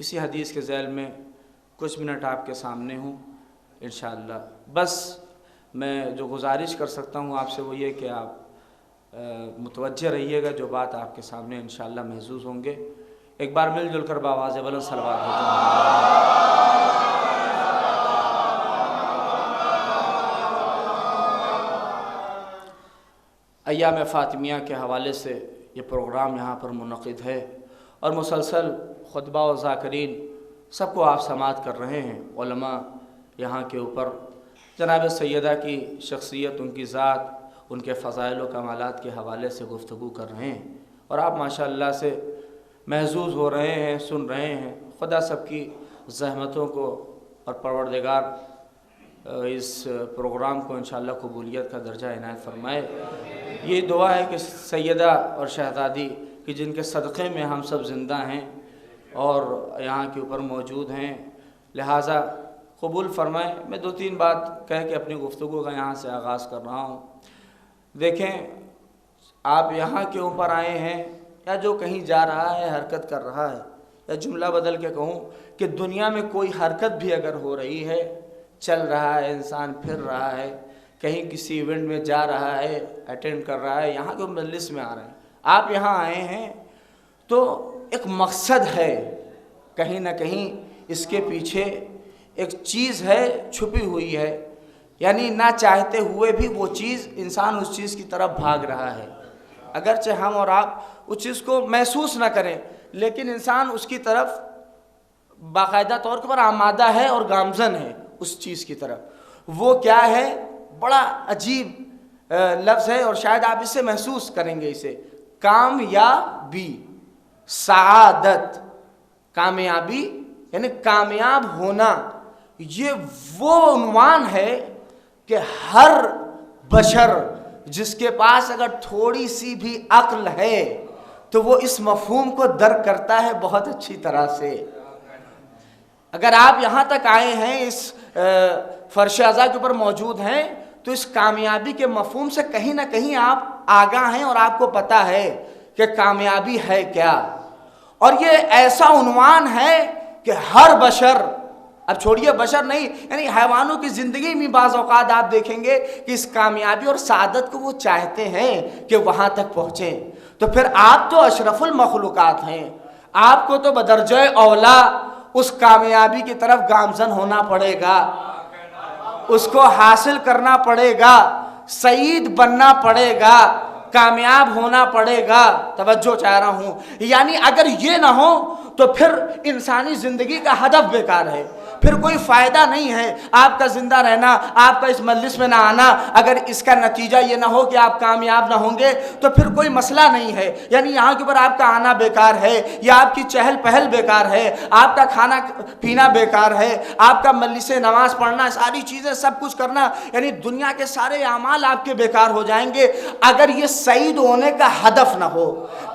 اسی حدیث کے ذیل میں کچھ منٹ آپ کے سامنے ہوں انشاءاللہ۔ بس میں جو گزارش کر سکتا ہوں آپ سے وہ یہ کہ آپ متوجہ رہیے گا، جو بات آپ کے سامنے انشاءاللہ محظوظ ہوں گے۔ ایک بار مل جل کر بآواز بلند صلوات ہوتے ہیں۔ ایام فاطمیہ کے حوالے سے یہ پروگرام یہاں پر منعقد ہے اور مسلسل خطبہ و ذاکرین سب کو آپ سماعت کر رہے ہیں۔ علماء یہاں کے اوپر جناب سیدہ کی شخصیت، ان کی ذات، ان کے فضائل و کمالات کے حوالے سے گفتگو کر رہے ہیں اور آپ ماشاءاللہ سے محظوظ ہو رہے ہیں، سن رہے ہیں۔ خدا سب کی زحمتوں کو اور پروردگار اس پروگرام کو انشاءاللہ قبولیت کا درجہ عنایت فرمائے۔ یہ دعا ہے کہ سیدہ اور شہزادی کہ جن کے صدقے میں ہم سب زندہ ہیں اور یہاں کے اوپر موجود ہیں، لہٰذا قبول فرمائے۔ میں دو تین بات کہہ کے اپنی گفتگو کا یہاں سے آغاز کر رہا ہوں۔ دیکھیں، آپ یہاں کے اوپر آئے ہیں یا جو کہیں جا رہا ہے، حرکت کر رہا ہے، یا جملہ بدل کے کہوں کہ دنیا میں کوئی حرکت بھی اگر ہو رہی ہے، چل رہا ہے، انسان پھر رہا ہے، کہیں کسی ایونٹ میں جا رہا ہے، اٹینڈ کر رہا ہے، یہاں کے مجلس میں آ رہے ہیں، آپ یہاں آئے ہیں تو ایک مقصد ہے، کہیں نہ کہیں اس کے پیچھے ایک چیز ہے، چھپی ہوئی ہے، یعنی نہ چاہتے ہوئے بھی وہ چیز، انسان اس چیز کی طرف بھاگ رہا ہے، اگرچہ ہم اور آپ اس چیز کو محسوس نہ کریں، لیکن انسان اس کی طرف باقاعدہ طور پر آمادہ ہے اور گامزن ہے اس چیز کی طرف۔ وہ کیا ہے؟ بڑا عجیب لفظ ہے اور شاید آپ اسے محسوس کریں گے، اسے کامیابی، سعادت، کامیابی یعنی کامیاب ہونا۔ یہ وہ عنوان ہے کہ ہر بشر جس کے پاس اگر تھوڑی سی بھی عقل ہے تو وہ اس مفہوم کو درک کرتا ہے بہت اچھی طرح سے۔ اگر آپ یہاں تک آئے ہیں، اس فرش اعضاء کے اوپر موجود ہیں، تو اس کامیابی کے مفہوم سے کہیں نہ کہیں آپ آگاہ ہیں اور آپ کو پتہ ہے کہ کامیابی ہے کیا۔ اور یہ ایسا عنوان ہے کہ ہر بشر، اب چھوڑیے بشر نہیں، یعنی حیوانوں کی زندگی میں بعض اوقات آپ دیکھیں گے کہ اس کامیابی اور سعادت کو وہ چاہتے ہیں کہ وہاں تک پہنچیں۔ تو پھر آپ تو اشرف المخلوقات ہیں، آپ کو تو بدرجہ اولا اس کامیابی کی طرف گامزن ہونا پڑے گا، اس کو حاصل کرنا پڑے گا، سعید بننا پڑے گا، کامیاب ہونا پڑے گا۔ توجہ چاہ رہا ہوں، یعنی اگر یہ نہ ہو تو پھر انسانی زندگی کا ہدف بیکار ہے، پھر کوئی فائدہ نہیں ہے آپ کا زندہ رہنا، آپ کا اس مجلس میں نہ آنا۔ اگر اس کا نتیجہ یہ نہ ہو کہ آپ کامیاب نہ ہوں گے تو پھر کوئی مسئلہ نہیں ہے، یعنی یہاں کے اوپر آپ کا آنا بیکار ہے، یا آپ کی چہل پہل بیکار ہے، آپ کا کھانا پینا بیکار ہے، آپ کا مجلس نماز پڑھنا، ساری چیزیں سب کچھ کرنا، یعنی دنیا کے سارے اعمال آپ کے بیکار ہو جائیں گے اگر یہ سعید ہونے کا ہدف نہ ہو،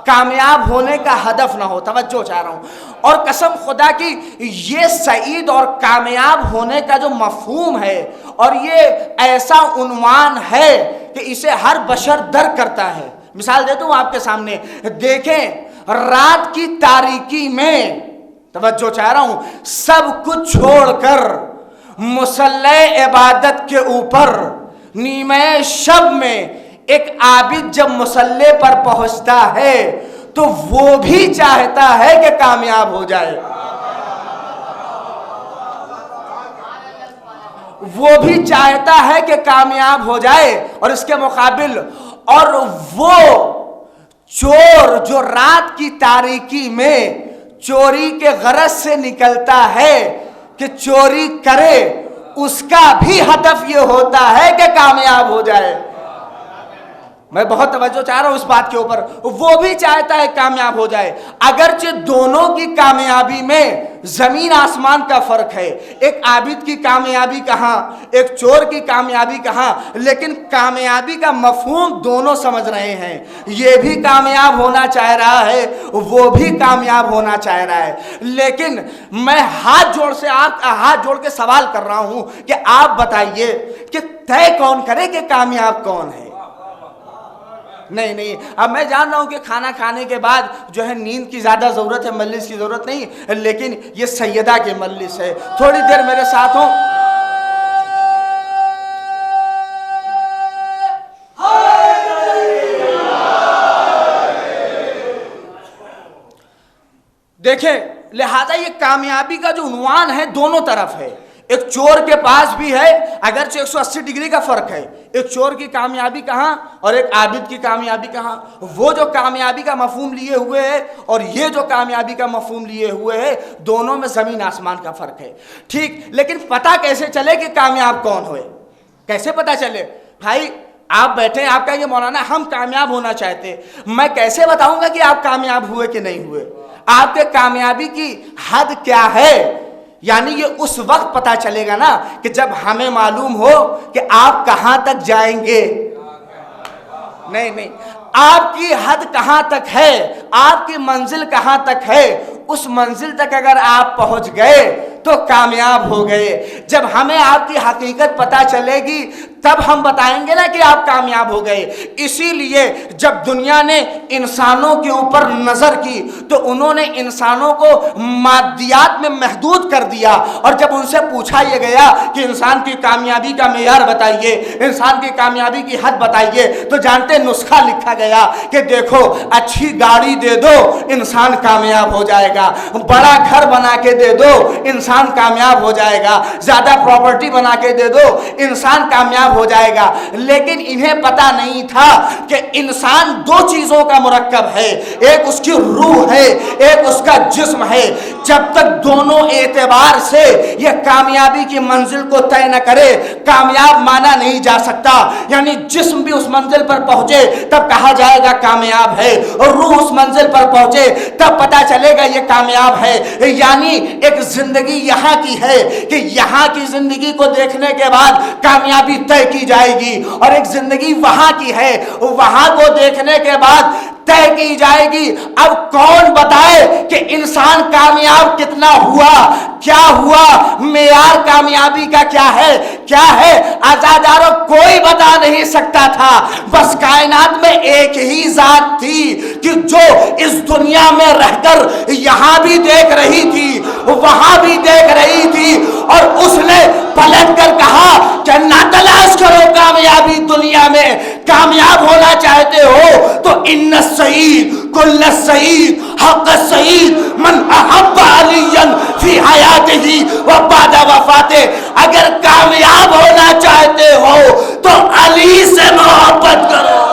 کامیاب ہونے کا ہدف نہ ہو۔ توجہ چاہ رہا ہوں، اور قسم خدا کی یہ سعید اور کامیاب ہونے کا جو مفہوم ہے اور یہ ایسا عنوان ہے کہ اسے ہر بشر درک کرتا ہے۔ مثال دیتا ہوں آپ کے سامنے، دیکھیں رات کی تاریکی میں، توجہ چاہ رہا ہوں، سب کچھ چھوڑ کر مصلی عبادت کے اوپر نیمہ شب میں ایک عابد جب مصلی پر پہنچتا ہے تو وہ بھی چاہتا ہے کہ کامیاب ہو جائے، وہ بھی چاہتا ہے کہ کامیاب ہو جائے۔ اور اس کے مقابل اور وہ چور جو رات کی تاریکی میں چوری کے غرض سے نکلتا ہے کہ چوری کرے، اس کا بھی ہدف یہ ہوتا ہے کہ کامیاب ہو جائے۔ میں بہت توجہ چاہ رہا ہوں اس بات کے اوپر، وہ بھی چاہتا ہے کامیاب ہو جائے، اگرچہ دونوں کی کامیابی میں زمین آسمان کا فرق ہے، ایک عابد کی کامیابی کہاں، ایک چور کی کامیابی کہاں، لیکن کامیابی کا مفہوم دونوں سمجھ رہے ہیں۔ یہ بھی کامیاب ہونا چاہ رہا ہے، وہ بھی کامیاب ہونا چاہ رہا ہے، لیکن میں ہاتھ جوڑ کے سوال کر رہا ہوں کہ آپ بتائیے کہ طے کون کرے کہ کامیاب کون ہے؟ نہیں نہیں، اب میں جان رہا ہوں کہ کھانا کھانے کے بعد جو ہے نیند کی زیادہ ضرورت ہے، مجلس کی ضرورت نہیں، لیکن یہ سیدہ کے مجلس ہے، تھوڑی دیر میرے ساتھ ہوں۔ دیکھیں، لہذا یہ کامیابی کا جو عنوان ہے دونوں طرف ہے، ایک چور کے پاس بھی ہے، اگرچہ 180 ڈگری کا فرق ہے، ایک چور کی کامیابی کہاں اور ایک عابد کی کامیابی کہاں۔ وہ جو کامیابی کا مفہوم لیے ہوئے ہے اور یہ جو کامیابی کا مفہوم لیے ہوئے ہے، دونوں میں زمین آسمان کا فرق ہے، ٹھیک۔ لیکن پتہ کیسے چلے کہ کامیاب کون ہوئے؟ کیسے پتہ چلے؟ بھائی آپ بیٹھے ہیں، آپ کہیں گے مولانا ہم کامیاب ہونا چاہتے، میں کیسے بتاؤں گا کہ آپ کامیاب ہوئے کہ نہیں ہوئے؟ آپ کے کامیابی کی حد کیا ہے؟ یعنی یہ اس وقت پتہ چلے گا نا کہ جب ہمیں معلوم ہو کہ آپ کہاں تک جائیں گے۔ نہیں نہیں، آپ کی حد کہاں تک ہے، آپ کی منزل کہاں تک ہے، اس منزل تک اگر آپ پہنچ گئے تو کامیاب ہو گئے۔ جب ہمیں آپ کی حقیقت پتہ چلے گی تب ہم بتائیں گے نا کہ آپ کامیاب ہو گئے۔ اسی لیے جب دنیا نے انسانوں کے اوپر نظر کی تو انہوں نے انسانوں کو مادیات میں محدود کر دیا، اور جب ان سے پوچھا یہ گیا کہ انسان کی کامیابی کا معیار بتائیے، انسان کی کامیابی کی حد بتائیے، تو جانتے نسخہ لکھا گیا کہ دیکھو اچھی گاڑی دے دو انسان کامیاب ہو جائے گا، بڑا گھر بنا کے دے دو انسان کامیاب ہو جائے گا، زیادہ پراپرٹی بنا کے دے دو انسان کامیاب ہو جائے گا۔ لیکن انہیں پتہ نہیں تھا کہ انسان دو چیزوں کا مرکب ہے، ایک اس کی روح ہے، ایک اس کا جسم ہے۔ جب تک دونوں اعتبار سے یہ کامیابی کی منزل کو طے نہ کرے کامیاب مانا نہیں جا سکتا۔ یعنی جسم بھی اس منزل پر پہنچے تب کہا جائے گا کامیاب ہے، اور روح اس منزل پر پہنچے تب پتہ چلے گا یہ کامیاب ہے۔ یعنی ایک زندگی یہاں کی ہے کہ یہاں کی زندگی کو دیکھنے کے بعد کامیابی طے کی جائے گی، اور ایک زندگی وہاں کی ہے، وہاں کو دیکھنے کے بعد طے کی جائے گی۔ اب کون بتائے کہ انسان کامیاب کتنا ہوا، کیا ہوا، معیار کامیابی کا کیا ہے؟ کیا ہے عزادارو؟ کوئی بتا نہیں سکتا تھا، بس کائنات میں ایک ہی ذات تھی کہ جو اس دنیا میں رہ کر یہاں بھی دیکھ رہی تھی وہاں بھی دیکھ رہی تھی، اور اس نے پلٹ کر کہا کہ نہ تلاش کرو کامیابی دنیا میں، کامیاب ہونا چاہتے ہو تو ان السعید کل السعید حق السعید من احب علیا فی حیاتہ و بعد وفاتہ۔ اگر کامیاب ہونا چاہتے ہو تو علی سے محبت کرو۔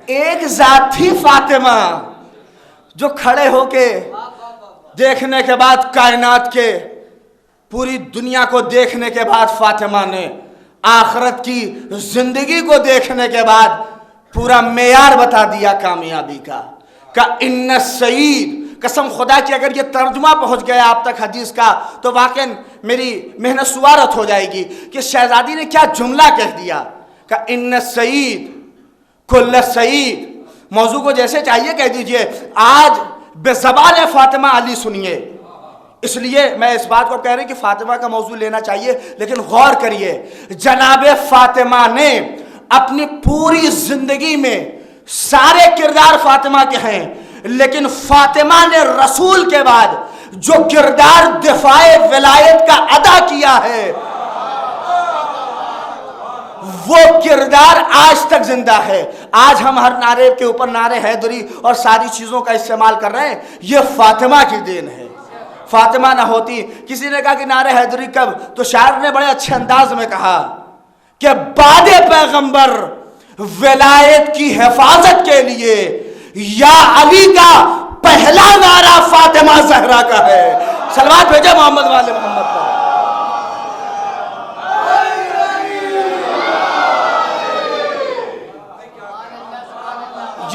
ایک ذات تھی فاطمہ جو کھڑے ہو کے دیکھنے کے بعد کائنات کے پوری دنیا کو دیکھنے کے بعد فاطمہ نے آخرت کی زندگی کو دیکھنے کے بعد پورا معیار بتا دیا کامیابی کا، کہ ان السعید۔ قسم خدا کی اگر یہ ترجمہ پہنچ گیا آپ تک حدیث کا تو واقعا میری محنت سوارت ہو جائے گی کہ شہزادی نے کیا جملہ کہہ دیا، کہ ان السعید کل السعید۔ موضوع کو جیسے چاہیے کہہ دیجئے، آج بے زبان فاطمہ علی سنیے۔ اس لیے میں اس بات کو کہہ رہی کہ فاطمہ کا موضوع لینا چاہیے، لیکن غور کریے، جناب فاطمہ نے اپنی پوری زندگی میں سارے کردار فاطمہ کے ہیں، لیکن فاطمہ نے رسول کے بعد جو کردار دفاع ولایت کا ادا کیا ہے وہ کردار آج تک زندہ ہے۔ آج ہم ہر نعرے کے اوپر نعرے حیدری اور ساری چیزوں کا استعمال کر رہے ہیں، یہ فاطمہ کی دین ہے۔ فاطمہ نہ ہوتی، کسی نے کہا کہ نعرے حیدری کب، تو شاعر نے بڑے اچھے انداز میں کہا کہ بعد پیغمبر ولایت کی حفاظت کے لیے یا علی کا پہلا نعرہ فاطمہ زہرا کا ہے۔ صلوات بھیجے محمد والے محمد پر۔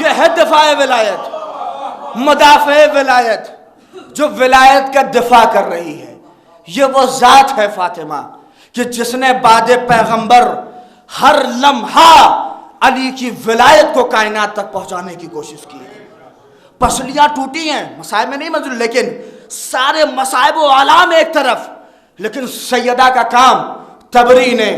یہ ہے دفاع ولایت، مدافع ولایت، جو ولایت کا دفاع کر رہی ہے۔ یہ وہ ذات ہے فاطمہ کہ جس نے بعد پیغمبر ہر لمحہ علی کی ولایت کو کائنات تک پہنچانے کی کوشش کی ہے۔ پسلیاں ٹوٹی ہیں، مصائب میں نہیں منظور، لیکن سارے مصائب و آلام ایک طرف، لیکن سیدہ کا کام، تبری نے،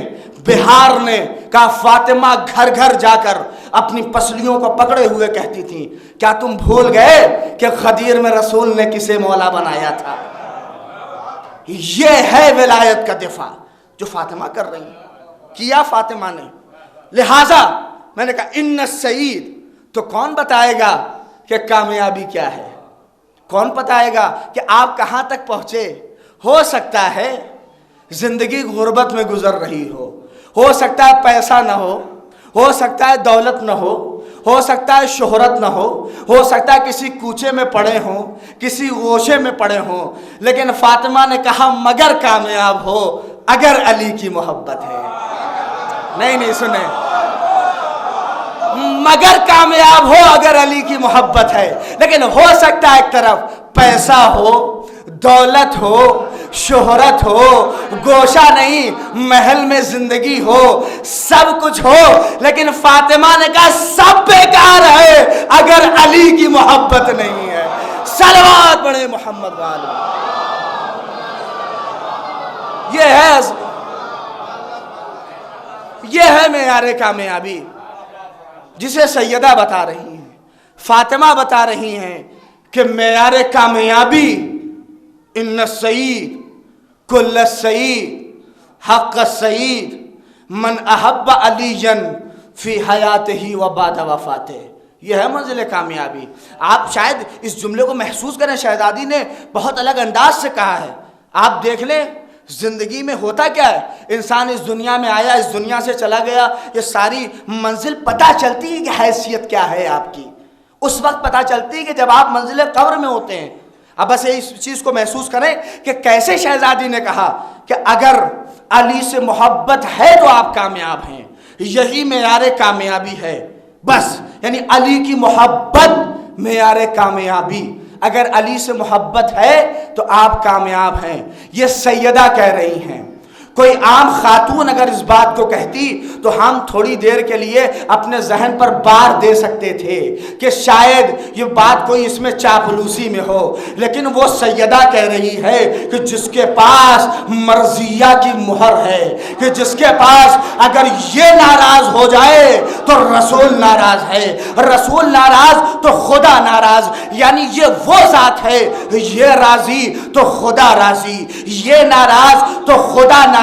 بہار نے کہا فاطمہ گھر گھر جا کر اپنی پسلیوں کو پکڑے ہوئے کہتی تھیں کیا تم بھول گئے کہ غدیر میں رسول نے کسے مولا بنایا تھا؟ یہ ہے ولایت کا دفاع جو فاطمہ کر رہی ہیں، کیا فاطمہ نے۔ لہٰذا میں نے کہا ان السعید، تو کون بتائے گا کہ کامیابی کیا ہے؟ کون بتائے گا کہ آپ کہاں تک پہنچے؟ ہو سکتا ہے زندگی غربت میں گزر رہی ہو سکتا ہے پیسہ نہ ہو سکتا ہے دولت نہ ہو سکتا ہے شہرت نہ ہو سکتا ہے کسی کوچے میں پڑے ہوں، کسی گوشے میں پڑے ہوں، لیکن فاطمہ نے کہا مگر کامیاب ہو اگر علی کی محبت ہے۔ نہیں سنیں، مگر کامیاب ہو اگر علی کی محبت ہے۔ لیکن ہو سکتا ہے ایک طرف پیسہ ہو، دولت ہو، شہرت ہو، گوشہ نہیں محل میں زندگی ہو، سب کچھ ہو، لیکن فاطمہ نے کہا سب بیکار ہے اگر علی کی محبت نہیں ہے۔ صلوات پڑھے محمد والے۔ یہ ہے معیار کامیابی جسے سیدہ بتا رہی ہیں، فاطمہ بتا رہی ہیں کہ معیار کامیابی ان السعید کل السعید حق السعید من احب علیًا فی حیاتہ و بعد وفاتہ۔ یہ ہے منزل کامیابی۔ آپ شاید اس جملے کو محسوس کریں، شہزادی نے بہت الگ انداز سے کہا ہے۔ آپ دیکھ لیں زندگی میں ہوتا کیا ہے، انسان اس دنیا میں آیا، اس دنیا سے چلا گیا، یہ ساری منزل پتہ چلتی ہے کہ حیثیت کیا ہے آپ کی، اس وقت پتہ چلتی ہے کہ جب آپ منزل قبر میں ہوتے ہیں۔ اب بس اس چیز کو محسوس کریں کہ کیسے شہزادی نے کہا کہ اگر علی سے محبت ہے تو آپ کامیاب ہیں، یہی معیار کامیابی ہے۔ بس یعنی علی کی محبت معیار کامیابی، اگر علی سے محبت ہے تو آپ کامیاب ہیں۔ یہ سیدہ کہہ رہی ہیں۔ کوئی عام خاتون اگر اس بات کو کہتی تو ہم تھوڑی دیر کے لیے اپنے ذہن پر بار دے سکتے تھے کہ شاید یہ بات کوئی اس میں چاپلوسی میں ہو، لیکن وہ سیدہ کہہ رہی ہے کہ جس کے پاس مرضیہ کی مہر ہے، کہ جس کے پاس اگر یہ ناراض ہو جائے تو رسول ناراض ہے، رسول ناراض تو خدا ناراض، یعنی یہ وہ ذات ہے، یہ راضی تو خدا راضی، یہ ناراض تو خدا ناراض۔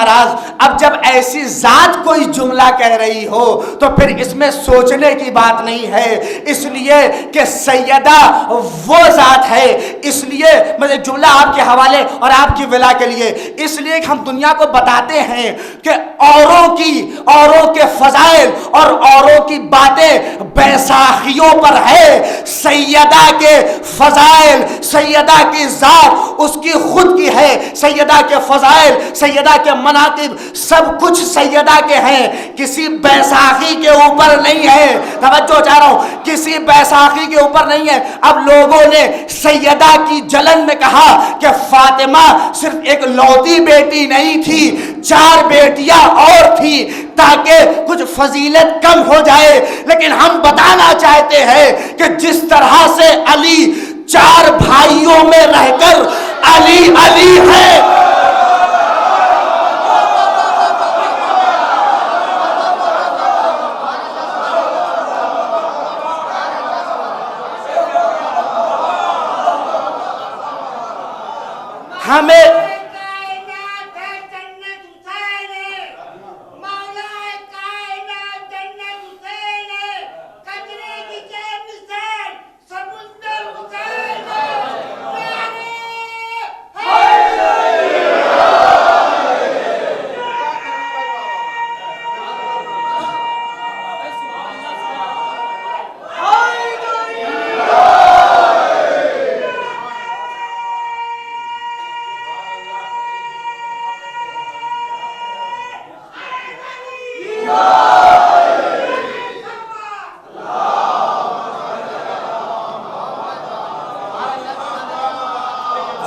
اب جب ایسی ذات کوئی جملہ کہہ رہی ہو تو پھر اس میں سوچنے کی بات نہیں ہے، اس لیے کہ سیدہ وہ ذات ہے۔ اس لیے میں جملہ آپ کے حوالے اور آپ کی ولا کے لیے اس لیے کہ ہم دنیا کو بتاتے ہیں کہ اوروں کے فضائل اور اوروں کی باتیں بیساکھیوں پر ہے، سیدہ کے فضائل، سیدہ کی ذات اس کی خود کی ہے، سیدہ کے فضائل، سیدہ کے مناقب سب کچھ سیدہ کے ہیں، کسی بیساکھی کے اوپر نہیں ہے۔ توجہ چاہ رہا ہوں، کسی بیساکھی کے اوپر نہیں ہے۔ اب لوگوں نے سیدہ کی جلن میں کہا کہ فاطمہ صرف ایک لوتی بیٹی نہیں تھی، 4 بیٹیاں اور تھی تاکہ کچھ فضیلت کم ہو جائے، لیکن ہم بتانا چاہتے ہیں کہ جس طرح سے علی 4 بھائیوں میں رہ کر علی علی ہے، ہمیں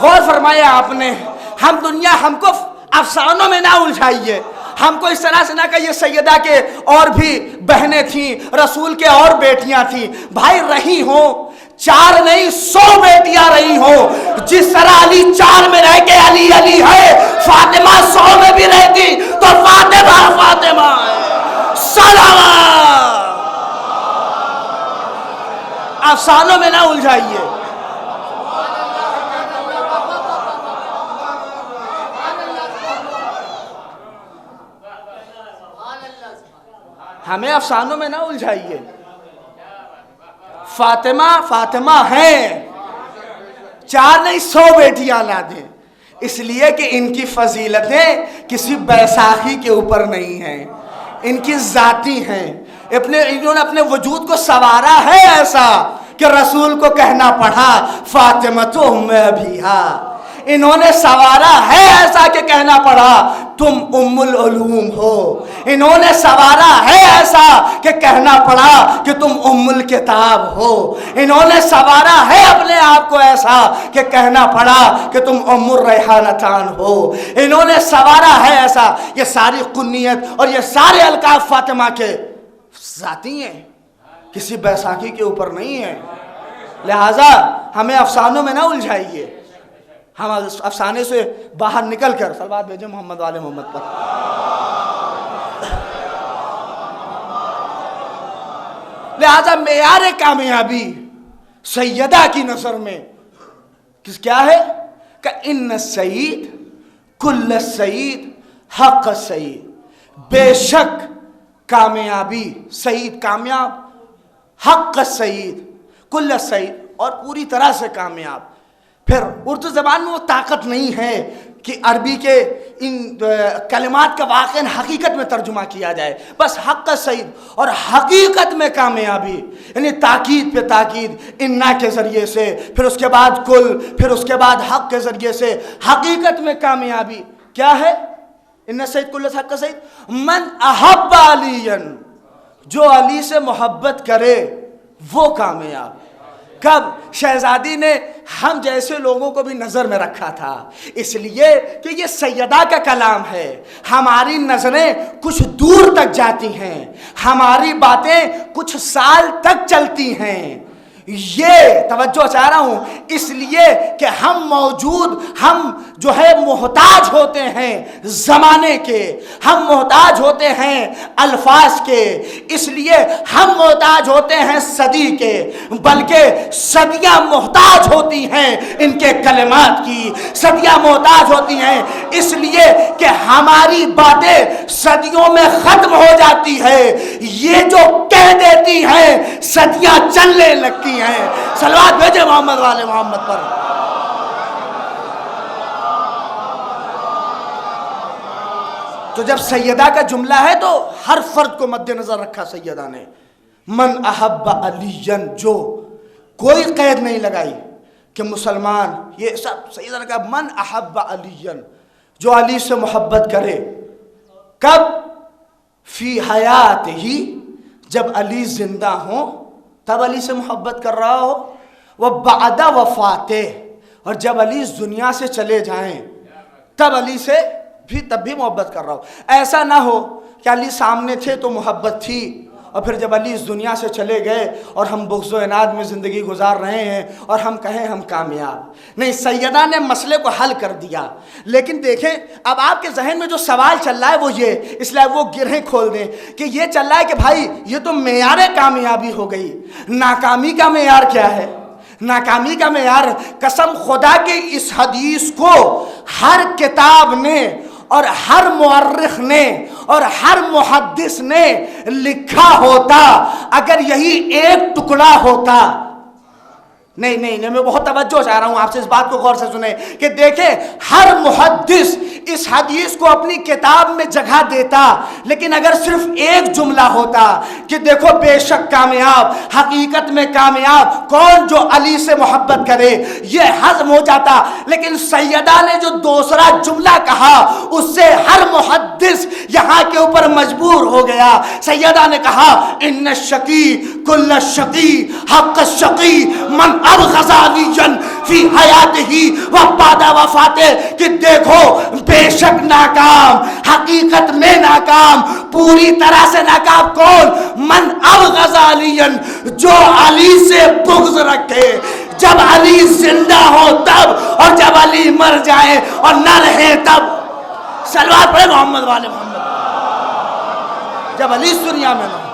غور فرمایا آپ نے، ہم دنیا ہم کو افسانوں میں نہ الجھائیے، ہم کو اس طرح سے نہ کہیے سیدہ کے اور بھی بہنیں تھیں، رسول کے اور بیٹیاں تھیں، بھائی رہی ہوں، 4 نہیں 100 بیٹیاں رہی ہوں، جس طرح علی 4 میں رہ کے علی علی ہے، فاطمہ 100 میں بھی رہتی تو فاطمہ فاطمہ ہے، سلام۔ افسانوں میں نہ الجھائیے۔ ہمیں افسانوں میں نہ الجھائیے۔ فاطمہ فاطمہ ہیں، 4 نہیں 100 بیٹیاں لا دیں، اس لیے کہ ان کی فضیلتیں کسی بیساکھی کے اوپر نہیں ہیں، ان کی ذاتی ہیں، انہوں نے اپنے وجود کو سنوارا ہے ایسا کہ رسول کو کہنا پڑا فاطمہ تو ام ابیہا، انہوں نے سنوارا ہے ایسا کہ کہنا پڑا تم ام العلوم ہو، انہوں نے سنوارا ہے ایسا کہ کہنا پڑا کہ تم ام الکتاب ہو، انہوں نے سنوارا ہے اپنے آپ کو ایسا کہ کہنا پڑا کہ تم ام الریحانتان ہو، انہوں نے سنوارا ہے ایسا۔ یہ ساری کنیت اور یہ سارے القاب فاطمہ کے ذاتی ہیں، کسی بیساکھی کے اوپر نہیں ہیں، لہٰذا ہمیں افسانوں میں نہ الجھائیے۔ ہم افسانے سے باہر نکل کر صلوات بھیجیں محمد والے محمد پر۔ لہذا معیار کامیابی سیدہ کی نظر میں کیا ہے کہ ان السید کل السید حق السید، بے شک کامیابی، سعید کامیاب، حق السید کل السید اور پوری طرح سے کامیاب۔ پھر اردو زبان میں وہ طاقت نہیں ہے کہ عربی کے ان کلمات کا واقعاً حقیقت میں ترجمہ کیا جائے، بس حق السعید اور حقیقت میں کامیابی، یعنی تاکید پہ تاکید، انا کے ذریعے سے، پھر اس کے بعد کل، پھر اس کے بعد حق کے ذریعے سے، حقیقت میں کامیابی کیا ہے؟ ان سعید کل حق سعید من احب علی، جو علی سے محبت کرے وہ کامیاب۔ کب؟ شہزادی نے ہم جیسے لوگوں کو بھی نظر میں رکھا تھا، اس لیے کہ یہ سیدہ کا کلام ہے، ہماری نظریں کچھ دور تک جاتی ہیں، ہماری باتیں کچھ سال تک چلتی ہیں، یہ توجہ چاہ رہا ہوں، اس لیے کہ ہم موجود، ہم جو ہے محتاج ہوتے ہیں زمانے کے، ہم محتاج ہوتے ہیں الفاظ کے، اس لیے ہم محتاج ہوتے ہیں صدی کے، بلکہ صدیاں محتاج ہوتی ہیں ان کے کلمات کی، صدیاں محتاج ہوتی ہیں اس لیے کہ ہماری باتیں صدیوں میں ختم ہو جاتی ہے، یہ جو کہہ دیتی ہیں صدیاں چلنے لگتی ہیں۔ صلوات بھیجے محمد والے محمد پر۔ تو جب سیدہ کا جملہ ہے تو ہر فرد کو مد نظر رکھا سیدہ نے، من احب علی، جو کوئی قید نہیں لگائی کہ مسلمان، یہ سب سیدہ نے کہا من احب علی، جو علی سے محبت کرے، کب؟ فی حیات ہی، جب علی زندہ ہوں تب علی سے محبت کر رہا ہو، وہ بعد وفاتہ، اور جب علی اس دنیا سے چلے جائیں تب علی سے تب بھی محبت کر رہا ہو۔ ایسا نہ ہو کہ علی سامنے تھے تو محبت تھی اور پھر جب علی اس دنیا سے چلے گئے اور ہم بغض و عناد میں زندگی گزار رہے ہیں اور ہم کہیں ہم کامیاب نہیں۔ سیدہ نے مسئلے کو حل کر دیا، لیکن دیکھیں اب آپ کے ذہن میں جو سوال چل رہا ہے وہ یہ، اس لیے وہ گرہیں کھول دیں کہ یہ چل رہا ہے کہ بھائی یہ تو معیار کامیابی ہو گئی، ناکامی کا معیار کیا ہے؟ ناکامی کا معیار، قسم خدا کی اس حدیث کو ہر کتاب نے اور ہر مورخ نے اور ہر محدث نے لکھا ہوتا اگر یہی ایک ٹکڑا ہوتا، نہیں میں بہت توجہ چاہ رہا ہوں آپ سے، اس بات کو غور سے سنیں کہ دیکھیں ہر محدث اس حدیث کو اپنی کتاب میں جگہ دیتا، لیکن اگر صرف ایک جملہ ہوتا کہ دیکھو بے شک کامیاب، حقیقت میں کامیاب کون؟ جو علی سے محبت کرے، یہ ہضم ہو جاتا۔ لیکن سیدہ نے جو دوسرا جملہ کہا اس سے ہر محدث یہاں کے اوپر مجبور ہو گیا۔ سیدہ نے کہا ان الشقی کل الشقی حق الشقی من ابغض علیًا فی حیاتہ و بعد وفاتہ، کہ دیکھو بے شک ناکام، حقیقت میں ناکام، پوری طرح سے ناکام کون؟ من ابغض علیًا، جو علی سے بغض رکھے، جب علی زندہ ہو تب، اور جب علی مر جائے اور نہ رہے تب۔ صلوات پڑھے محمد والے محمد، جب علی اس دنیا میں نہ ہو۔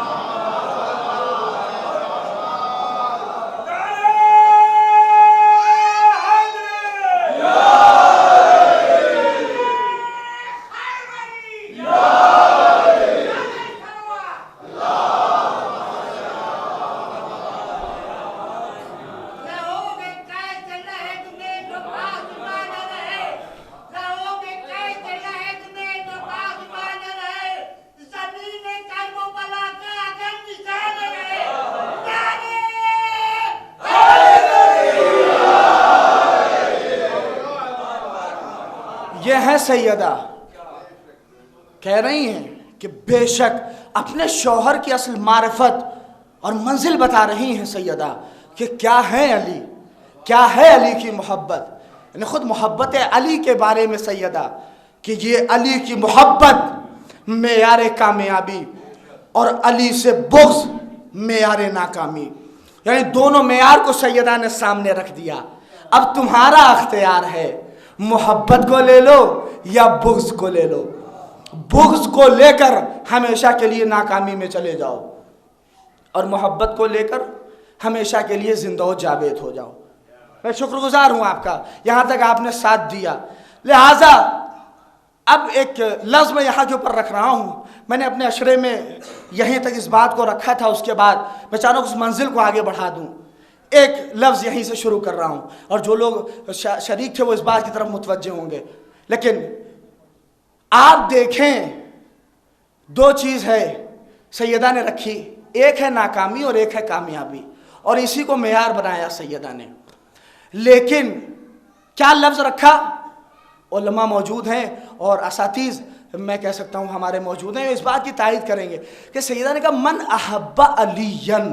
یہ ہے سیدہ، کہہ رہی ہیں کہ بے شک اپنے شوہر کی اصل معرفت اور منزل بتا رہی ہیں سیدہ کہ کیا ہے علی، کیا ہے علی کی محبت، یعنی خود محبت علی کے بارے میں سیدہ، کہ یہ علی کی محبت معیار کامیابی اور علی سے بغض معیار ناکامی، یعنی دونوں معیار کو سیدہ نے سامنے رکھ دیا۔ اب تمہارا اختیار ہے، محبت کو لے لو یا بغض کو لے لو۔ بغض کو لے کر ہمیشہ کے لیے ناکامی میں چلے جاؤ، اور محبت کو لے کر ہمیشہ کے لیے زندہ و جاوید ہو جاؤ۔ میں شکر گزار ہوں آپ کا، یہاں تک آپ نے ساتھ دیا۔ لہٰذا اب ایک لفظ میں یہاں کے اوپر رکھ رہا ہوں، میں نے اپنے اشرے میں یہیں تک اس بات کو رکھا تھا، اس کے بعد میں چاہتا ہوں اس منزل کو آگے بڑھا دوں۔ ایک لفظ یہیں سے شروع کر رہا ہوں، اور جو لوگ شریک تھے وہ اس بات کی طرف متوجہ ہوں گے۔ لیکن آپ دیکھیں، دو چیز ہے سیدہ نے رکھی، ایک ہے ناکامی اور ایک ہے کامیابی، اور اسی کو معیار بنایا سیدہ نے۔ لیکن کیا لفظ رکھا؟ علماء موجود ہیں اور اساتذہ میں کہہ سکتا ہوں ہمارے موجود ہیں، اس بات کی تائید کریں گے کہ سیدہ نے کہا من احب علیًا،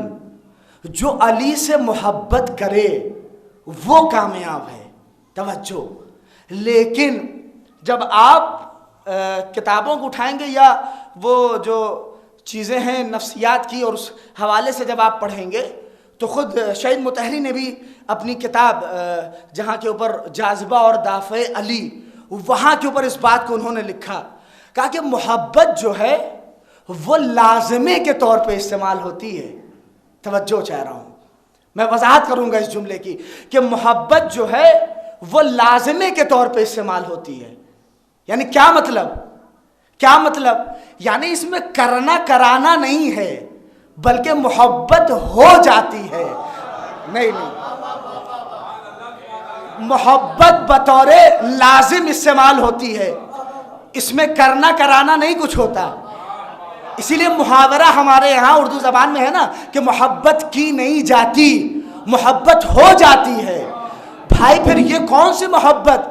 جو علی سے محبت کرے وہ کامیاب ہے۔ توجہ، لیکن جب آپ کتابوں کو اٹھائیں گے یا وہ جو چیزیں ہیں نفسیات کی اور اس حوالے سے جب آپ پڑھیں گے تو خود شہید مطہری نے بھی اپنی کتاب جہاں کے اوپر جاذبہ اور دافع علی، وہاں کے اوپر اس بات کو انہوں نے لکھا، کہا کہ محبت جو ہے وہ لازمے کے طور پہ استعمال ہوتی ہے۔ توجہ چاہ رہا ہوں، میں وضاحت کروں گا اس جملے کی کہ محبت جو ہے وہ لازمے کے طور پہ استعمال ہوتی ہے۔ یعنی کیا مطلب؟ کیا مطلب؟ یعنی اس میں کرنا کرانا نہیں ہے، بلکہ محبت ہو جاتی ہے۔ نہیں، محبت بطور لازم استعمال ہوتی ہے، اس میں کرنا کرانا نہیں کچھ ہوتا۔ اسی لیے محاورہ ہمارے یہاں اردو زبان میں ہے نا کہ محبت کی نہیں جاتی، محبت ہو جاتی ہے۔ بھائی پھر یہ کون سی محبت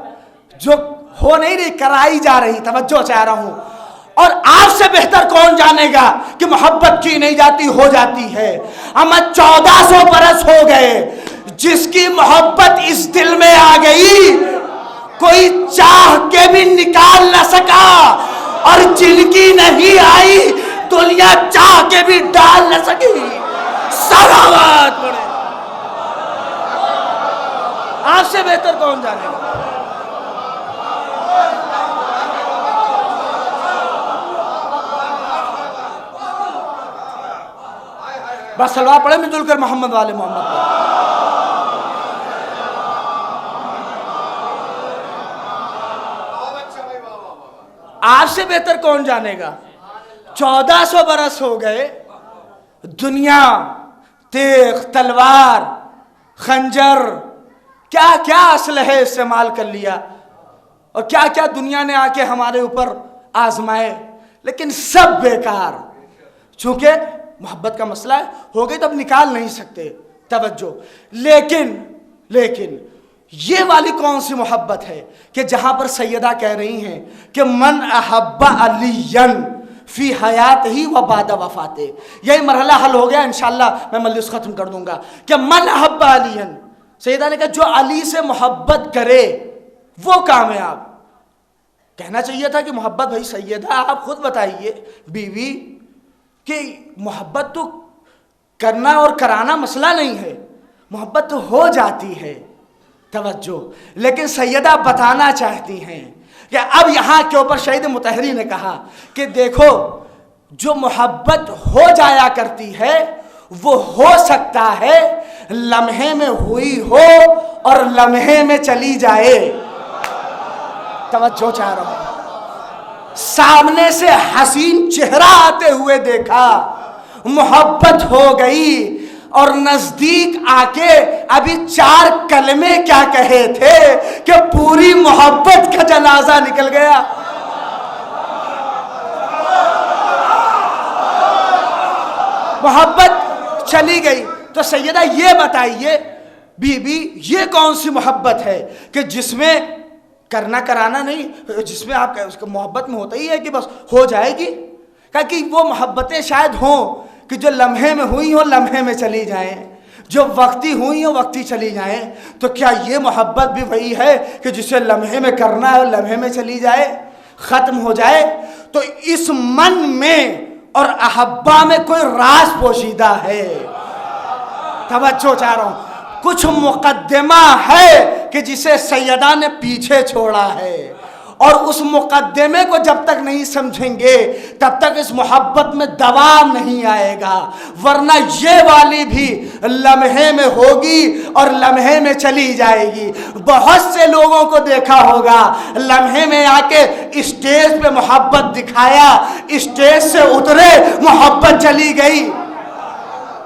جو ہو نہیں رہی، کرائی جا رہی؟ توجہ چاہ رہا ہوں۔ اور آپ سے بہتر کون جانے گا کہ محبت کی نہیں جاتی، ہو جاتی ہے۔ اما 1400 برس ہو گئے، جس کی محبت اس دل میں آ گئی کوئی چاہ کے بھی نکال نہ سکا، اور جن کی نہیں آئی دنیا چاہ کے بھی ڈال نہ سکی۔ صلوات پڑھیں۔ آپ سے بہتر کون جانے گا؟ بس صلوات پڑھیں مل جل کر محمد والے محمد پر۔ آپ سے بہتر کون جانے گا؟ 1400 برس ہو گئے، دنیا تیغ، تلوار، خنجر، کیا کیا اسلحے استعمال کر لیا، اور کیا کیا دنیا نے آ کے ہمارے اوپر آزمائے، لیکن سب بیکار۔ چونکہ محبت کا مسئلہ ہے، ہو گئی تو اب نکال نہیں سکتے۔ توجہ، لیکن یہ والی کون سی محبت ہے کہ جہاں پر سیدہ کہہ رہی ہیں کہ من احب علیًا فی حیات ہی و بعد وفاتہ، یہی مرحلہ حل ہو گیا، انشاءاللہ میں مجلس ختم کر دوں گا کہ من احب علیًا، سیدہ نے کہا جو علی سے محبت کرے وہ کامیاب. کہنا چاہیے تھا کہ محبت بھائی سیدہ آپ خود بتائیے بیوی کہ محبت تو کرنا اور کرانا مسئلہ نہیں ہے, محبت تو ہو جاتی ہے. توجہ, لیکن سیدہ بتانا چاہتی ہیں کہ اب یہاں کے اوپر شہید مطہری نے کہا کہ دیکھو جو محبت ہو جایا کرتی ہے وہ ہو سکتا ہے لمحے میں ہوئی ہو اور لمحے میں چلی جائے. توجہ چاہ رہا ہوں, سامنے سے حسین چہرہ آتے ہوئے دیکھا, محبت ہو گئی, اور نزدیک آ کے ابھی 4 کلمے کیا کہے تھے کہ پوری محبت کا جنازہ نکل گیا. محبت چلی گئی. تو سیدہ یہ بتائیے بی بی یہ کون سی محبت ہے کہ جس میں کرنا کرانا نہیں, جس میں آپ اس کو محبت میں ہوتا ہی ہے کہ بس ہو جائے گی. کہ وہ محبتیں شاید ہوں کہ جو لمحے میں ہوئی ہوں لمحے میں چلی جائیں, جو وقتی ہوئی ہوں وقتی چلی جائیں. تو کیا یہ محبت بھی وہی ہے کہ جسے لمحے میں کرنا ہے اور لمحے میں چلی جائے, ختم ہو جائے؟ تو اس من میں اور احبا میں کوئی راز پوشیدہ ہے. توجہ چاہ رہا ہوں, کچھ مقدمہ ہے کہ جسے سیدہ نے پیچھے چھوڑا ہے, اور اس مقدمے کو جب تک نہیں سمجھیں گے تب تک اس محبت میں دوام نہیں آئے گا. ورنہ یہ والی بھی لمحے میں ہوگی اور لمحے میں چلی جائے گی. بہت سے لوگوں کو دیکھا ہوگا لمحے میں آ کے اسٹیج پہ محبت دکھایا, اسٹیج سے اترے محبت چلی گئی.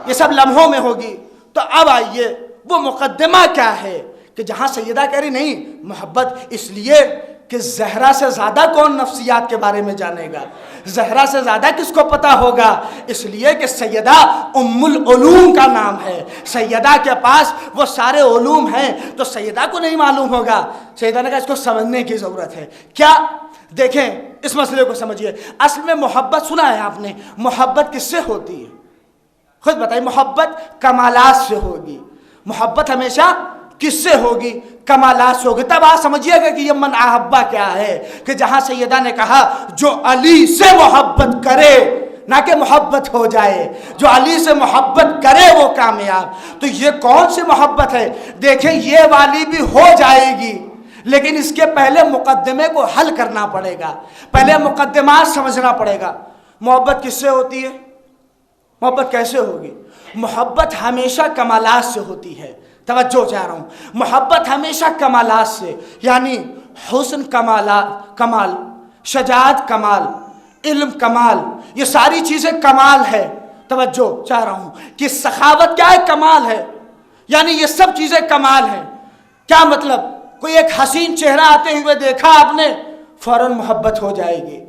یہ سب لمحوں میں ہوگی. تو اب آئیے وہ مقدمہ کیا ہے کہ جہاں سیدہ کہہ رہی نہیں محبت اس لیے کہ زہرا سے زیادہ کون نفسیات کے بارے میں جانے گا, زہرا سے زیادہ کس کو پتا ہوگا, اس لیے کہ سیدہ ام العلوم کا نام ہے, سیدہ کے پاس وہ سارے علوم ہیں, تو سیدہ کو نہیں معلوم ہوگا. سیدہ نے کہا اس کو سمجھنے کی ضرورت ہے. کیا دیکھیں اس مسئلے کو سمجھیے. اصل میں محبت سنا ہے آپ نے, محبت کس سے ہوتی ہے خود بتائیے. محبت کمالات سے ہوگی. محبت ہمیشہ کس سے ہوگی؟ کمالات سے ہوگی. تب آپ سمجھیے گا کہ یہ من احبا کیا ہے, کہ جہاں سیدہ نے کہا جو علی سے محبت کرے, نہ کہ محبت ہو جائے, جو علی سے محبت کرے وہ کامیاب. تو یہ کون سی محبت ہے؟ دیکھیں یہ والی بھی ہو جائے گی, لیکن اس کے پہلے مقدمے کو حل کرنا پڑے گا, پہلے مقدمات سمجھنا پڑے گا. محبت کس سے ہوتی ہے؟ محبت کیسے ہوگی؟ محبت ہمیشہ کمالات سے ہوتی ہے. توجہ چاہ رہا ہوں, محبت ہمیشہ کمالات سے, یعنی حسن کمال, شجاعت کمال, علم کمال, یہ ساری چیزیں کمال ہے. توجہ چاہ رہا ہوں کہ سخاوت کیا ہے؟ کمال ہے. یعنی یہ سب چیزیں کمال ہیں. کیا مطلب؟ کوئی ایک حسین چہرہ آتے ہوئے دیکھا آپ نے, فوراً محبت ہو جائے گی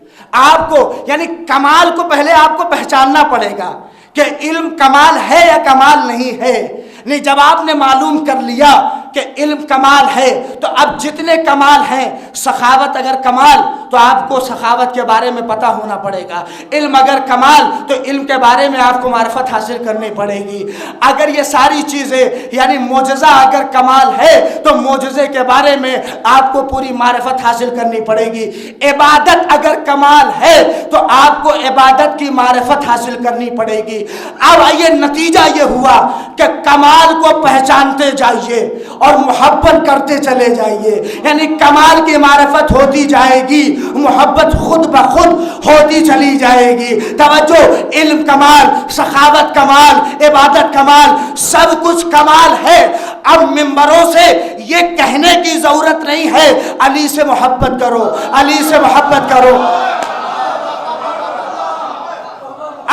آپ کو. یعنی کمال کو پہلے آپ کو پہچاننا پڑے گا کہ علم کمال ہے یا کمال نہیں ہے. نہیں, جب آپ نے معلوم کر لیا کہ علم کمال ہے تو اب جتنے کمال ہیں, سخاوت اگر کمال تو آپ کو سخاوت کے بارے میں پتہ ہونا پڑے گا, علم اگر کمال تو علم کے بارے میں آپ کو معرفت حاصل کرنی پڑے گی. اگر یہ ساری چیزیں یعنی معجزہ اگر کمال ہے تو معجزے کے بارے میں آپ کو پوری معرفت حاصل کرنی پڑے گی. عبادت اگر کمال ہے تو آپ کو عبادت کی معرفت حاصل کرنی پڑے گی. اب یہ نتیجہ یہ ہوا کہ کمال کو پہچانتے جائیے اور محبت کرتے چلے جائیے, یعنی کمال کی معرفت ہوتی جائے گی, محبت خود بخود ہوتی چلی جائے گی. توجہ, علم کمال, سخاوت کمال, عبادت کمال, سب کچھ کمال ہے. اب ممبروں سے یہ کہنے کی ضرورت نہیں ہے علی سے محبت کرو, علی سے محبت کرو,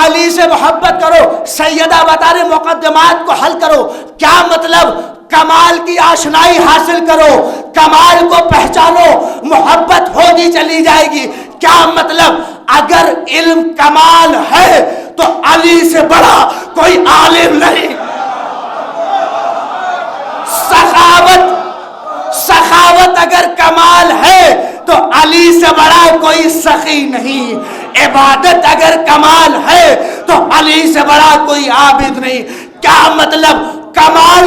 علی سے محبت کرو. سیدہ بتا رہے مقدمات کو حل کرو. کیا مطلب؟ کمال کی آشنائی حاصل کرو, کمال کو پہچانو, محبت ہوتی چلی جائے گی. کیا مطلب؟ اگر علم کمال ہے تو علی سے بڑا کوئی عالم نہیں. سخاوت اگر کمال ہے تو علی سے بڑا کوئی سخی نہیں. عبادت اگر کمال ہے تو علی سے بڑا کوئی عابد نہیں. کیا مطلب؟ کمال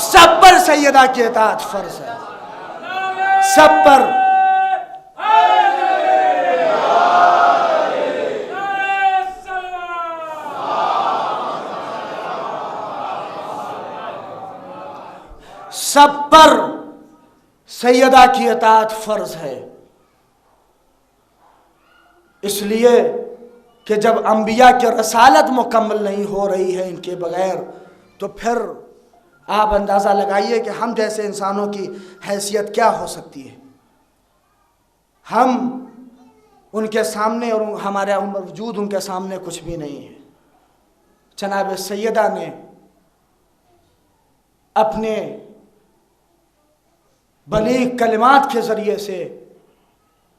سب پر سیدہ کی اطاعت فرض ہے، سب پر۔ سب پر سیدہ کی اطاعت فرض ہے، اس لیے کہ جب انبیاء کی رسالت مکمل نہیں ہو رہی ہے ان کے بغیر، تو پھر آپ اندازہ لگائیے کہ ہم جیسے انسانوں کی حیثیت کیا ہو سکتی ہے۔ ہم ان کے سامنے اور ہمارا وجود ان کے سامنے کچھ بھی نہیں ہے۔ جناب سیدہ نے اپنے بلیغ کلمات کے ذریعے سے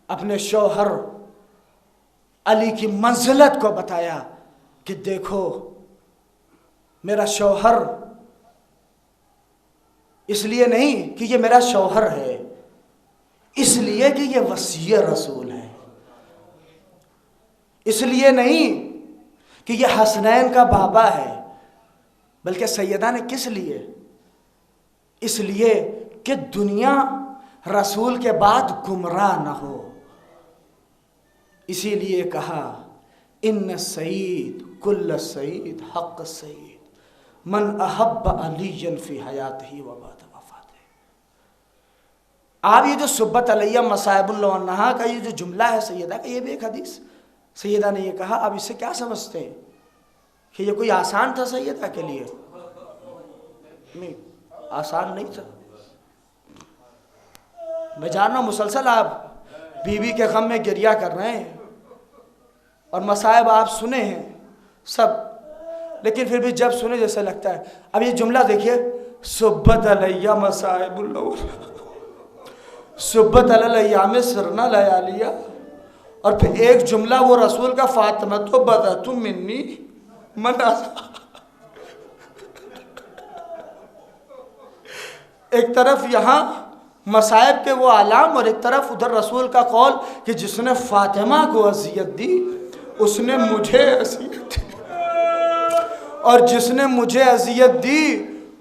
اپنے شوہر علی کی منزلت کو بتایا کہ دیکھو میرا شوہر اس لیے نہیں کہ یہ میرا شوہر ہے، اس لیے کہ یہ وصی رسول ہے، اس لیے نہیں کہ یہ حسنین کا بابا ہے، بلکہ سیدہ نے کس لیے؟ اس لیے کہ دنیا رسول کے بعد گمراہ نہ ہو، اسی لیے کہا ان سعید کل سعید حق سعید من احب علی فی حیاتہ و بعد وفاتہ۔ آپ یہ جو سبت علیہ مصائب اللہ کا یہ جو جملہ ہے سیدہ کا، یہ بھی ایک حدیث سیدہ نے یہ کہا، آپ اس سے کیا سمجھتے ہیں کہ یہ کوئی آسان تھا سیدہ کے لیے؟ نہیں، آسان نہیں تھا۔ میں جان رہا ہوں مسلسل آپ بیوی کے غم میں گریہ کر رہے ہیں اور مصائب آپ سنے ہیں سب، لیکن پھر بھی جب سنے جیسے لگتا ہے۔ اب یہ جملہ دیکھیے، سبت علیہ مصائب اللہ، سبت علیہ میں سرنا لیالیہ، اور پھر ایک جملہ وہ رسول کا فاطمہ تو بدت منی من آسا۔ ایک طرف یہاں مصائب کے وہ علام اور ایک طرف ادھر رسول کا قول کہ جس نے فاطمہ کو اذیت دی اس نے مجھے اذیت دی، اور جس نے مجھے اذیت دی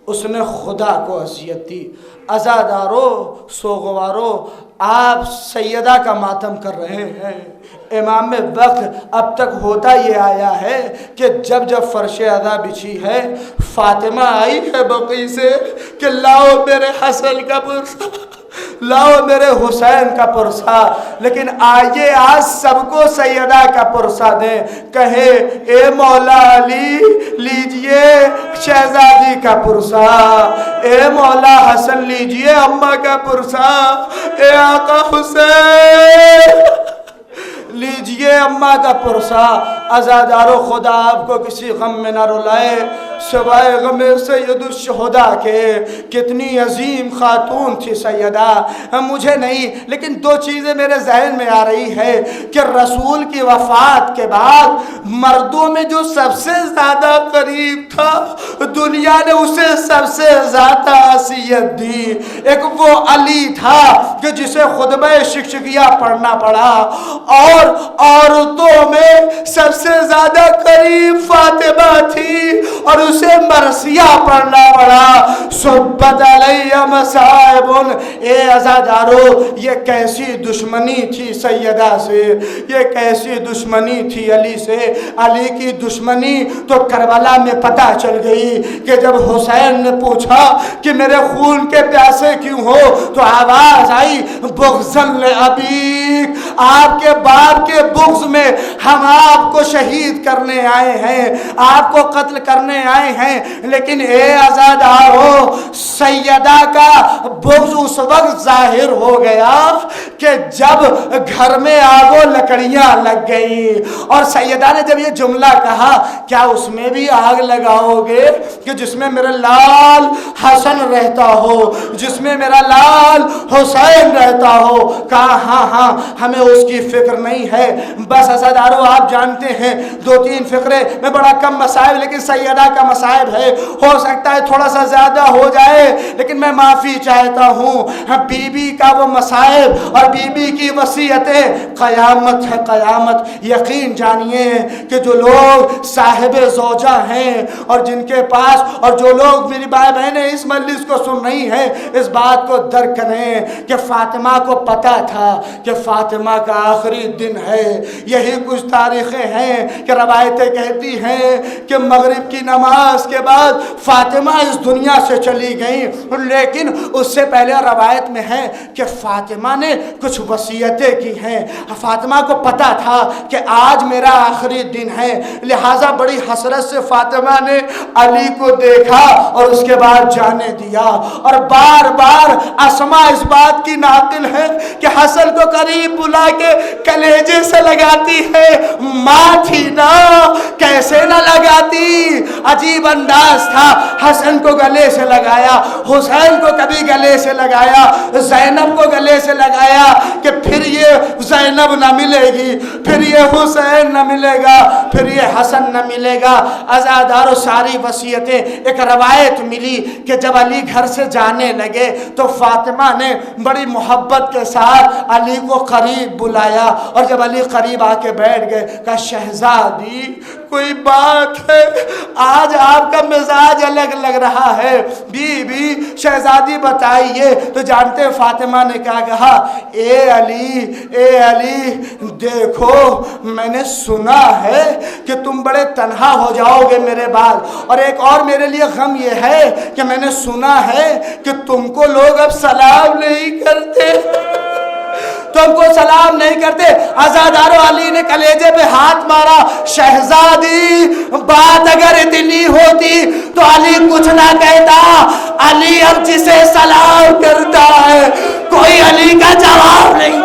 اس نے خدا کو اذیت دی۔ عزادارو سوگوارو، آپ سیدہ کا ماتم کر رہے ہیں، امام وقت اب تک ہوتا یہ آیا ہے کہ جب جب فرش عزا بچھی ہے فاطمہ آئی ہے بقی سے کہ لاؤ میرے حسن کا پرسا، لاؤ میرے حسین کا پرسا، لیکن آئیے آج سب کو سیدہ کا پرسا دیں، کہے اے مولا علی لیجئے شہزادی کا پرسا، اے مولا حسن لیجئے اماں کا پرسا، اے آقا حسین لیجئے اماں کا پرسا۔ عزادارو خدا آپ کو کسی غم میں نہ رلائے سوائے غم سید الشہداء کے۔ کتنی عظیم خاتون تھی سیدہ، مجھے نہیں لیکن دو چیزیں میرے ذہن میں آ رہی ہے کہ رسول کی وفات کے بعد مردوں میں جو سب سے زیادہ قریب تھا دنیا نے اسے سب سے زیادہ عصیت دی، ایک وہ علی تھا کہ جسے خطبہ شکشکیہ پڑھنا پڑا، اور عورتوں میں سب سے زیادہ قریب فاطمہ تھی اور اسے مرثیہ پڑھنا پڑا۔ سبت علیہ مصائب، اے عزادارو یہ کیسی دشمنی تھی سیدہ سے، یہ کیسی دشمنی تھی علی سے۔ علی کی دشمنی تو کربلا میں پتہ چل گئی کہ جب حسین نے پوچھا کہ میرے خون کے پیاسے کیوں ہو تو آواز آئی بغضاً لأبیک، آپ کے باپ کے بغض میں ہم آپ کو شہید کرنے آئے ہیں، آپ کو قتل کرنے آئے ہیں۔ لیکن اے عزادارو سیدہ کا بغض اس وقت ظاہر ہو گیا کہ جب گھر میں آگ و لکڑیاں لگ گئی، اور سیدہ نے جب یہ جملہ کہا کیا اس میں بھی آگ لگاؤ گے کہ جس میں میرا لال حسن رہتا ہو، جس میں میرا لال حسین رہتا ہو؟ کہا ہاں ہاں ہمیں اس کی فکر نہیں ہے۔ بس عزادارو آپ جانتے ہیں دو تین فقرے میں بڑا کم مسائل، لیکن سیدہ کا مصائب ہے، ہو سکتا ہے تھوڑا سا زیادہ ہو جائے لیکن میں معافی چاہتا ہوں. بی بی کا وہ مصائب اور بی بی کی وصیتیں قیامت ہے قیامت. یقین جانیے کہ جو لوگ صاحب زوجہ ہیں اور جن کے پاس اور جو لوگ میری بھائی بہنیں اس مجلس کو سن رہی ہیں اس بات کو درک کریں کہ فاطمہ کو پتا تھا کہ فاطمہ کا آخری دن ہے. یہی کچھ تاریخیں ہیں کہ روایتیں کہتی ہیں کہ مغرب کی نماز کے بعد فاطمہ اس دنیا سے چلی گئیں، لیکن اس سے پہلے روایت میں ہے کہ فاطمہ نے کچھ وصیتیں کی ہیں. فاطمہ کو پتا تھا کہ آج میرا آخری دن ہے، لہٰذا بڑی حسرت سے فاطمہ نے علی کو دیکھا اور اس کے بعد جانے دیا. اور بار بار اسماء اس بات کی ناقل ہے کہ حسن کو قریب بلا کے کلیجے سے لگاتی ہے. ماں تھی نا، کیسے نہ لگاتی. عجیب انداز تھا. حسن کو گلے سے لگایا، حسین کو کبھی گلے سے لگایا، زینب کو گلے سے لگایا کہ پھر یہ زینب نہ ملے گی، پھر یہ حسین نہ ملے گا، پھر یہ حسن نہ ملے گا. عزادارو ساری وصیتیں. ایک روایت ملی کہ جب علی گھر سے جانے لگے تو فاطمہ نے بڑی محبت کے ساتھ علی کو قریب بلایا اور جب علی قریب آ کے بیٹھ گئے کہا شہزادی کوئی بات ہے، آج آپ کا مزاج الگ لگ رہا ہے. بی بی شہزادی بتائیے. تو جانتے فاطمہ نے کیا کہا، اے علی دیکھو میں نے سنا ہے کہ تم بڑے تنہا ہو جاؤ گے میرے بعد، اور ایک اور میرے لیے غم یہ ہے کہ میں نے سنا ہے کہ تم کو لوگ اب سلام نہیں کرتے، تم کو سلام نہیں کرتے. عزادارو علی نے کلیجے پہ ہاتھ مارا. شہزادی بات اگر اتنی ہوتی تو علی کچھ نہ کہتا. علی اب جسے سلام کرتا ہے کوئی علی کا جواب نہیں.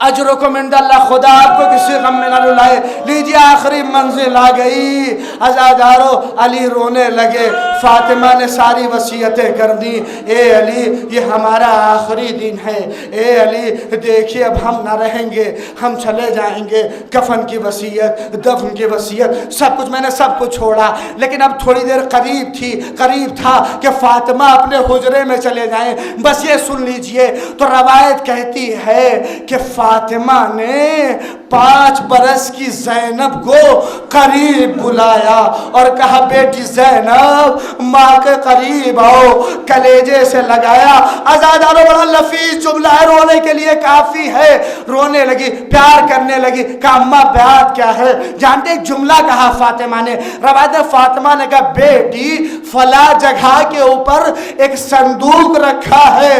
اجرکم عند اللہ، خدا آپ کو کسی غم میں نہ رلائے. لیجیے آخری منزل آ گئی. عزادارو علی رونے لگے. فاطمہ نے ساری وصیتیں کر دی. اے علی یہ ہمارا آخری دن ہے. اے علی دیکھیے اب ہم نہ رہیں گے، ہم چلے جائیں گے. کفن کی وصیت، دفن کی وصیت، سب کچھ میں نے سب کچھ چھوڑا، لیکن اب تھوڑی دیر قریب تھا کہ فاطمہ اپنے حجرے میں چلے جائیں. بس یہ سن لیجئے. تو روایت کہتی ہے کہ فاطمہ نے 5 برس کی زینب کو قریب بلایا اور کہا بیٹی زینب ماں کے قریب آؤ. کلیجے سے لگایا. عزادارو بڑا لفیظ جملہ ہے، رونے کے لیے کافی ہے. رونے لگی، پیار کرنے لگی. کہا اماں بات کیا ہے؟ جانتے ایک جملہ کہا فاطمہ نے. روایت فاطمہ نے کہا بیٹی فلاں جگہ کے اوپر ایک صندوق رکھا ہے،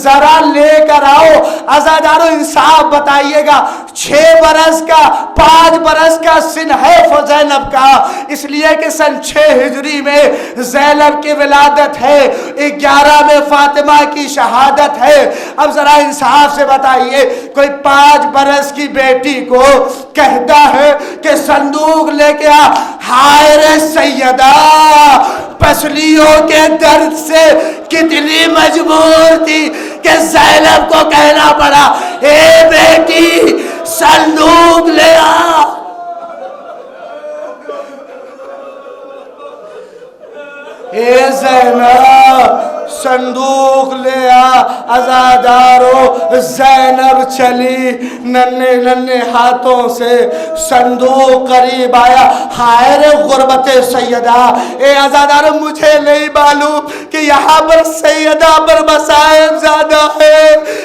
ذرا لے کر آؤ. عزادارو انصاف بتائیے گا، 6 برس کا 5 برس کا سن ہے زینب کا، اس لیے کہ سن 6 ہجری میں زینب کی ولادت ہے، 11 میں فاطمہ کی شہادت ہے. اب ذرا انصاف سے بتائیے کوئی 5 برس کی بیٹی کو کہتا ہے کہ صندوق لے کے آ. ہائے رے سیدہ، پسلیوں کے درد سے کتنی مجبور تھی کہ زینب کو کہنا پڑا اے بیٹی صندوق لے آ. اے زینب صندوق لے آ. عزادارو زینب چلی ننے ننے ہاتھوں سے، صندوق قریب آیا. ہائے رے غربت سیدہ. اے عزادارو مجھے نہیں معلوم کہ یہاں پر سیدہ پر مصائب زیادہ ہے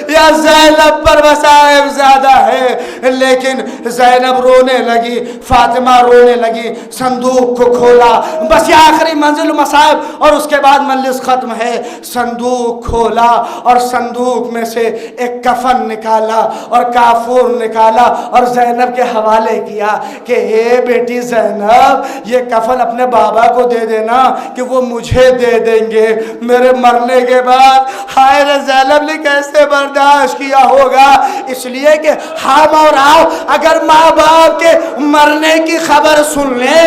یا زینب پر مصائب زیادہ ہے، لیکن زینب رونے لگی، فاطمہ رونے لگی. صندوق کو کھولا. بس یہ آخری منزل مصائب اور اس کے بعد مجلس ختم ہے. صندوق کھولا اور صندوق میں سے ایک کفن نکالا اور کافور نکالا اور زینب کے حوالے کیا کہ اے بیٹی زینب یہ کفن اپنے بابا کو دے دینا کہ وہ مجھے دے دیں گے میرے مرنے کے بعد. ہائے رے زینب نے کیسے برداشت کیا ہوگا؟ اس لیے کہ ہم اور آپ اگر ماں باپ کے مرنے کی خبر سن لیں،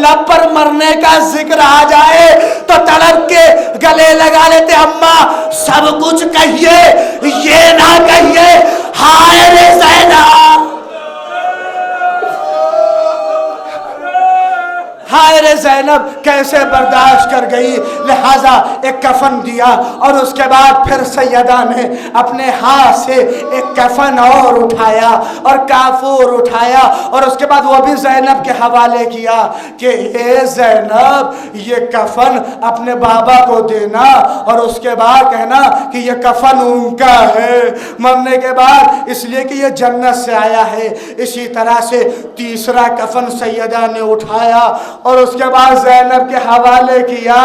لب پر مرنے کا ذکر آ جائے تو تڑپ کے گلے لگا لیتے اماں سب کچھ کہیے یہ نہ کہیے. ہائے رے زینب. ہائے رے زینب کیسے برداشت کر گئی، لہٰذا ایک کفن دیا اور اس کے بعد پھر سیدہ نے اپنے ہاتھ سے ایک کفن اور اٹھایا اور کافور اٹھایا اور اس کے بعد وہ بھی زینب کے حوالے کیا کہ اے زینب یہ کفن اپنے بابا کو دینا اور اس کے بعد کہنا کہ یہ کفن ان کا ہے مرنے کے بعد، اس لیے کہ یہ جنت سے آیا ہے۔ اسی طرح سے تیسرا کفن سیدہ نے اٹھایا اور اس کے بعد زینب کے حوالے کیا،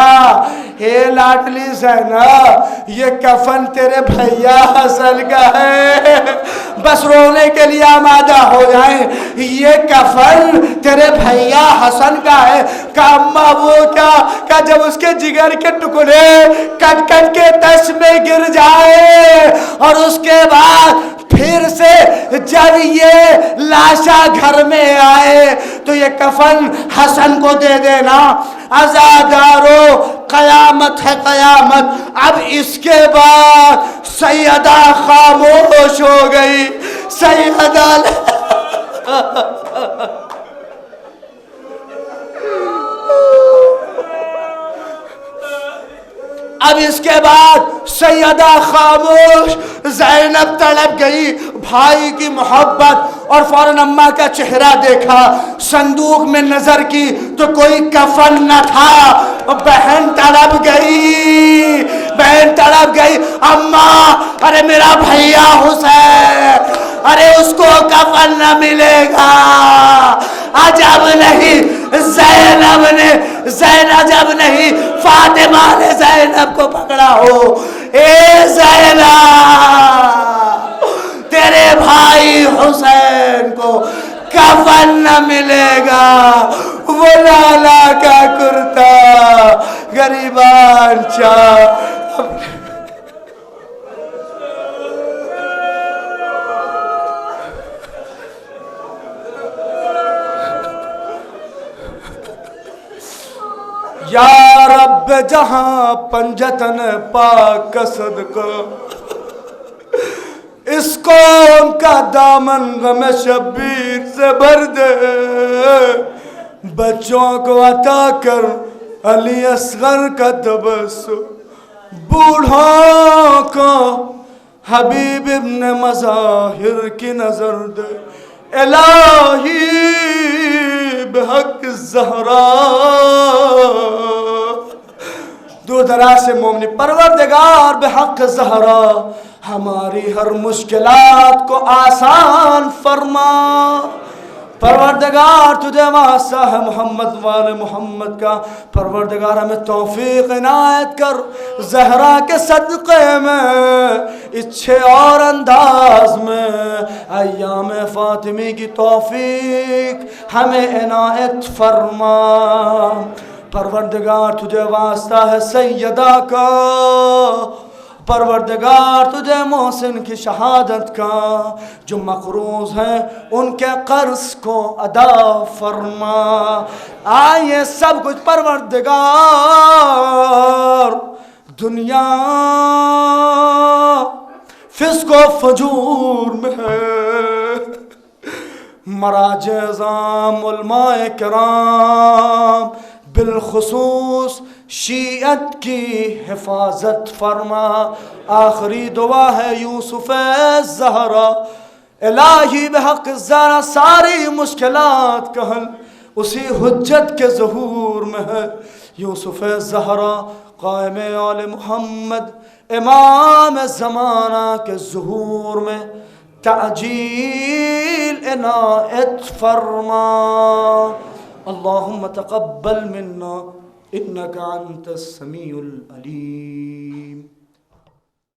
اے لاڈلی زینب یہ کفن تیرے بھیا حسن کا ہے، بس رونے کے لیے آمادہ ہو جائیں، یہ کفن تیرے بھیا حسن کا ہے۔ کہ اماں وہ کیا؟ کہ جب اس کے جگر کے ٹکڑے کٹ کٹ کے تش میں گر جائے اور اس کے بعد پھر سے جب یہ لاشا گھر میں آئے تو یہ کفن حسن کو دے دینا۔ عزادارو قیامت ہے قیامت۔ اب اس کے بعد سیدہ خاموش ہو گئی، سیدہ اب اس کے بعد سیدہ خاموش، زینب تڑپ گئی بھائی کی محبت اور فوراً اماں کا چہرہ دیکھا، صندوق میں نظر کی تو کوئی کفن نہ تھا، بہن تڑپ گئی، بہن تڑپ گئی، اماں ارے میرا بھیا حسین، ارے اس کو کفن نہ ملے گا۔ عجب نہیں زینب نے عجب نہیں فاطمہ نے زینب کو پکڑا ہو، اے زینب تیرے بھائی حسین کو کفن نہ ملے گا، وہ لالا کا کرتا غریبان چاہ۔ یا رب جہاں پنجتن پاک کا صدقہ، اس قوم کا دامن غم شبیر سے بھر دے، بچوں کو عطا کر علی اصغر کا تبسم، بوڑھوں کو حبیب ابن مظاہر کی نظر دے، الہی بحق الزہرا۔ دور دراز سے مومنی پروردگار بحق زہرا ہماری ہر مشکلات کو آسان فرما، پروردگار تجھے واسطہ ہے محمد وال محمد کا، پروردگار ہمیں توفیق عنایت کر، زہرا کے صدقے میں اچھے اور انداز میں ایام فاطمی کی توفیق ہمیں عنایت فرما، پروردگار تجھے واسطہ ہے سیدہ کا، پروردگار تجھے محسن کی شہادت کا، جو مقروض ہیں ان کے قرض کو ادا فرما، آئیے سب کچھ پروردگار دنیا فسق و فجور میں ہے، مراج اعظام علماء کرام بالخصوص شیعت کی حفاظت فرما، آخری دعا ہے یوسف زہرا، الہی بحق الزہرا ساری مشکلات کا حل اسی حجت کے ظہور میں ہے، یوسف زہرا قائم آل محمد امام زمانہ کے ظہور میں تعجیل عنایت فرما، اللہم تقبل منا انکا انت السمیع العلیم۔